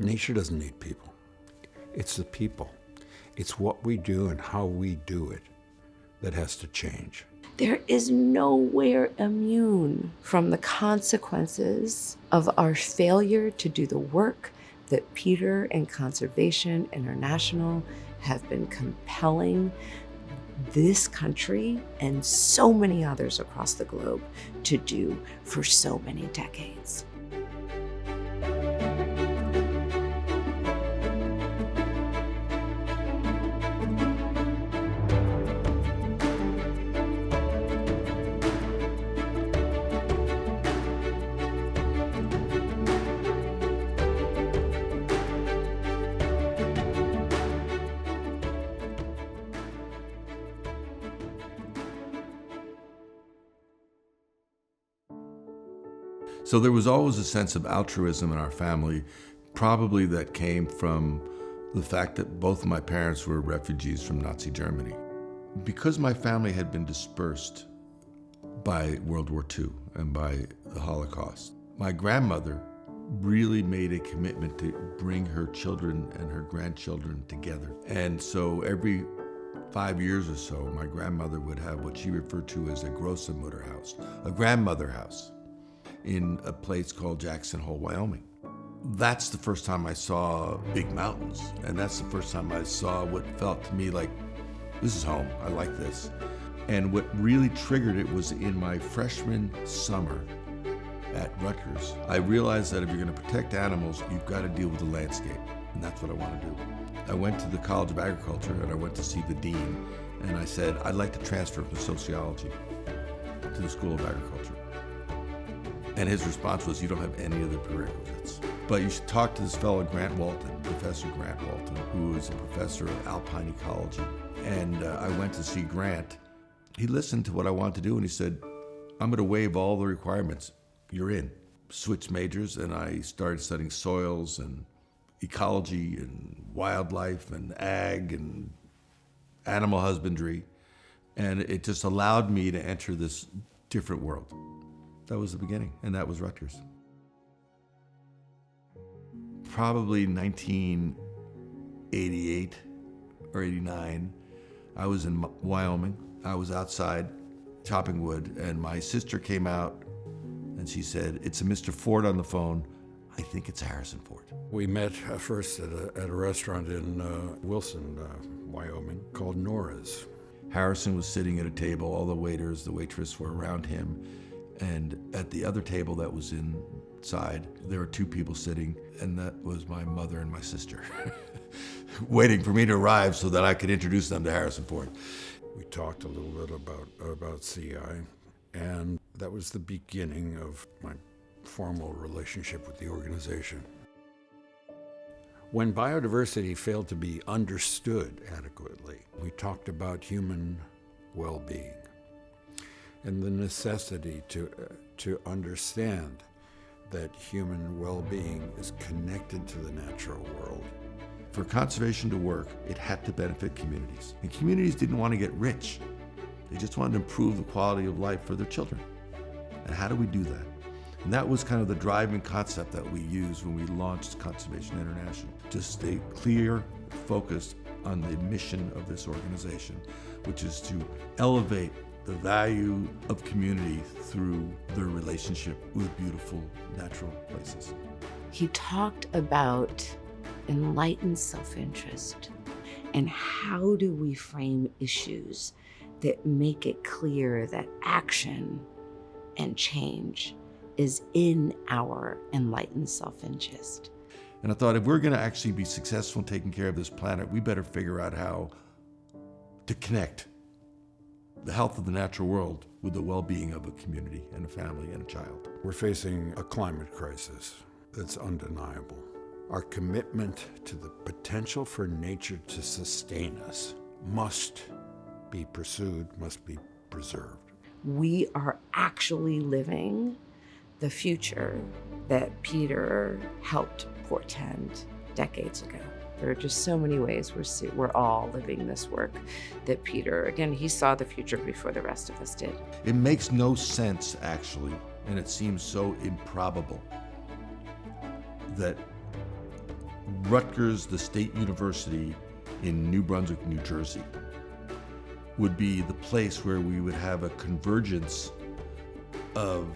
Nature doesn't need people. It's the people. It's what we do and how we do it that has to change. There is nowhere immune from the consequences of our failure to do the work that Peter and Conservation International have been compelling this country and so many others across the globe to do for so many decades. So there was always a sense of altruism in our family, probably that came from the fact that both of my parents were refugees from Nazi Germany. Because my family had been dispersed by World War II and by the Holocaust, my grandmother really made a commitment to bring her children and her grandchildren together. And so every 5 years or so, my grandmother would have what she referred to as a Großmutter house, a grandmother house, in a place called Jackson Hole, Wyoming. That's the first time I saw big mountains, and that's the first time I saw what felt to me like, this is home, I like this. And what really triggered it was in my freshman summer at Rutgers. I realized that if you're gonna protect animals, you've gotta deal with the landscape, and that's what I wanna do. I went to the College of Agriculture, and I went to see the dean, and I said, I'd like to transfer from sociology to the School of Agriculture. And his response was, you don't have any of the prerequisites. But you should talk to this fellow, Grant Walton, Professor Grant Walton, who is a professor of alpine ecology. And I went to see Grant. He listened to what I wanted to do, and he said, I'm gonna waive all the requirements. You're in. Switched majors, and I started studying soils and ecology and wildlife and ag and animal husbandry. And it just allowed me to enter this different world. That was the beginning, and that was Rutgers. Probably 1988 or 89, I was in Wyoming. I was outside chopping wood, and my sister came out, and she said, it's a Mr. Ford on the phone. I think it's Harrison Ford. We met first at a restaurant in Wilson, Wyoming, called Nora's. Harrison was sitting at a table. All the waiters, the waitress were around him. And at the other table that was inside, there were two people sitting, and that was my mother and my sister, waiting for me to arrive so that I could introduce them to Harrison Ford. We talked a little bit about CI, and that was the beginning of my formal relationship with the organization. When biodiversity failed to be understood adequately, we talked about human well-being and the necessity to understand that human well-being is connected to the natural world. For conservation to work, it had to benefit communities. And communities didn't want to get rich. They just wanted to improve the quality of life for their children. And how do we do that? And that was kind of the driving concept that we used when we launched Conservation International. Just stay clear, focused on the mission of this organization, which is to elevate the value of community through their relationship with beautiful natural places. He talked about enlightened self-interest and how do we frame issues that make it clear that action and change is in our enlightened self-interest. And I thought, if we're gonna actually be successful in taking care of this planet, we better figure out how to connect the health of the natural world with the well-being of a community and a family and a child. We're facing a climate crisis that's undeniable. Our commitment to the potential for nature to sustain us must be pursued, must be preserved. We are actually living the future that Peter helped portend decades ago. There are just so many ways we're all living this work that Peter, again, he saw the future before the rest of us did. It makes no sense, actually, and it seems so improbable that Rutgers, the state university in New Brunswick, New Jersey, would be the place where we would have a convergence of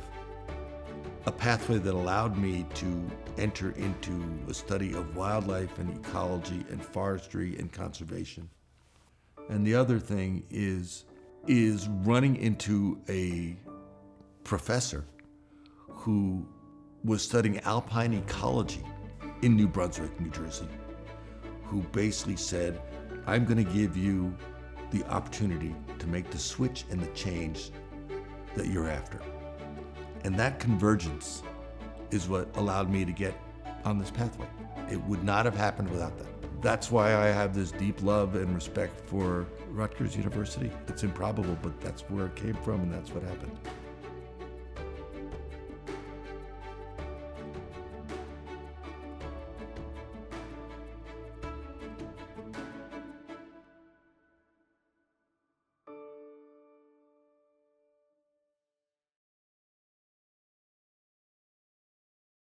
a pathway that allowed me to enter into a study of wildlife and ecology and forestry and conservation. And the other thing is running into a professor who was studying alpine ecology in New Brunswick, New Jersey, who basically said, I'm going to give you the opportunity to make the switch and the change that you're after. And that convergence is what allowed me to get on this pathway. It would not have happened without that. That's why I have this deep love and respect for Rutgers University. It's improbable, but that's where it came from and that's what happened.